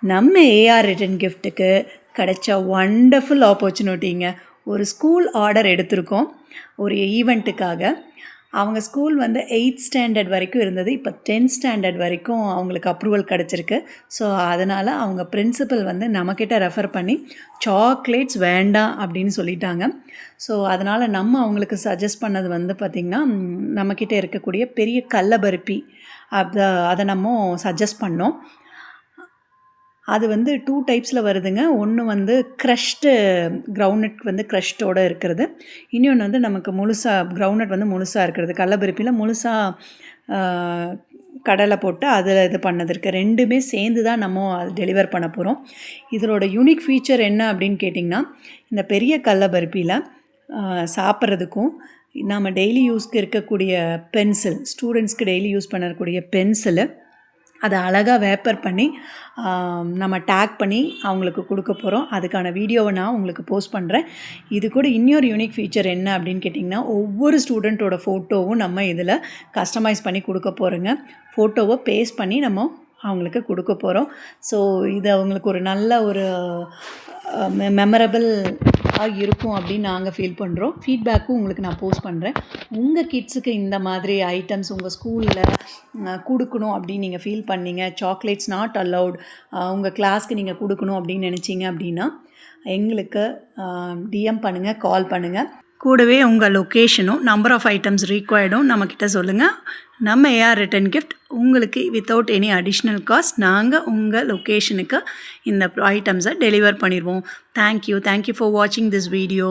நம்ம AR return கிஃப்ட்டுக்கு கிடைச்ச wonderful ஆப்பர்ச்சுனிட்டிங்க. ஒரு ஸ்கூல் ஆர்டர் எடுத்திருக்கோம் ஒரு ஈவெண்ட்டுக்காக. அவங்க ஸ்கூல் வந்து 8th ஸ்டாண்டர்ட் வரைக்கும் இருந்தது. இப்போ 10th ஸ்டாண்டர்ட் வரைக்கும் அவங்களுக்கு அப்ரூவல் கிடச்சிருக்கு. ஸோ அதனால் அவங்க பிரின்சிபல் வந்து நம்மக்கிட்ட ரெஃபர் பண்ணி சாக்லேட்ஸ் வேண்டாம் அப்படின்னு சொல்லிட்டாங்க. ஸோ அதனால் நம்ம அவங்களுக்கு சஜஸ்ட் பண்ணது வந்து பார்த்திங்கன்னா, நம்மக்கிட்ட இருக்கக்கூடிய பெரிய கடல பர்பி அதை நம்ம சஜஸ்ட் பண்ணோம். அது வந்து 2 டைப்ஸில் வருதுங்க. ஒன்று வந்து க்ரஷ்டு கிரவுண்ட்நட் வந்து க்ரஷ்டோடு இருக்கிறது. இன்னொன்று வந்து நமக்கு முழுசாக கிரவுண்ட்நட் வந்து முழுசாக இருக்கிறது. கடல பர்பியில் முழுசாக கடலை போட்டு அதில் இது பண்ணது இருக்குது. ரெண்டுமே சேர்ந்து தான் நம்ம டெலிவர் பண்ண போகிறோம். இதனோட யூனிக் ஃபீச்சர் என்ன அப்படின்னு கேட்டிங்கன்னா, இந்த பெரிய கடல பர்பியில் சாப்பிட்றதுக்கும் நம்ம டெய்லி யூஸ்க்கு இருக்கக்கூடிய பென்சில், ஸ்டூடெண்ட்ஸ்க்கு டெய்லி யூஸ் பண்ணக்கூடிய பென்சிலு, அதை அழகாக வேப்பர் பண்ணி நம்ம டேக் பண்ணி அவங்களுக்கு கொடுக்க போகிறோம். அதுக்கான வீடியோவை நான் உங்களுக்கு போஸ்ட் பண்ணுறேன். இது கூட இன்னொரு யூனிக் ஃபீச்சர் என்ன அப்படின்னு கேட்டிங்கன்னா, ஒவ்வொரு ஸ்டூடெண்ட்டோட ஃபோட்டோவும் நம்ம இதில் கஸ்டமைஸ் பண்ணி கொடுக்க போகிறோங்க. ஃபோட்டோவை பேஸ்ட் பண்ணி நம்ம அவங்களுக்கு கொடுக்க போகிறோம். ஸோ இது அவங்களுக்கு ஒரு நல்ல ஒரு மெமரபிளாக இருக்கும் அப்படின்னு நாங்கள் ஃபீல் பண்ணுறோம். ஃபீட்பேக்கும் உங்களுக்கு நான் போஸ்ட் பண்ணுறேன். உங்கள் கிட்ஸுக்கு இந்த மாதிரி ஐட்டம்ஸ் உங்கள் ஸ்கூலில் கொடுக்கணும் அப்படின்னு நீங்கள் ஃபீல் பண்ணீங்க, சாக்லேட்ஸ் நாட் அலவுட், உங்கள் கிளாஸ்க்கு நீங்கள் கொடுக்கணும் அப்படின்னு நினச்சிங்க அப்படின்னா எங்களுக்கு டிஎம் பண்ணுங்கள், கால் பண்ணுங்கள். கூடவே உங்கள் லொக்கேஷனும் நம்பர் ஆஃப் ஐட்டம்ஸ் ரீக்வயர்டும் நம்மக்கிட்ட சொல்லுங்கள். நம்ம ஏஆர் ரிட்டன் கிஃப்ட் உங்களுக்கு வித்தவுட் எனி அடிஷ்னல் காஸ்ட் நாங்கள் உங்கள் லொக்கேஷனுக்கு இந்த ஐட்டம்ஸை டெலிவர் பண்ணிடுவோம். தேங்க்யூ ஃபார் வாட்சிங் திஸ் வீடியோ.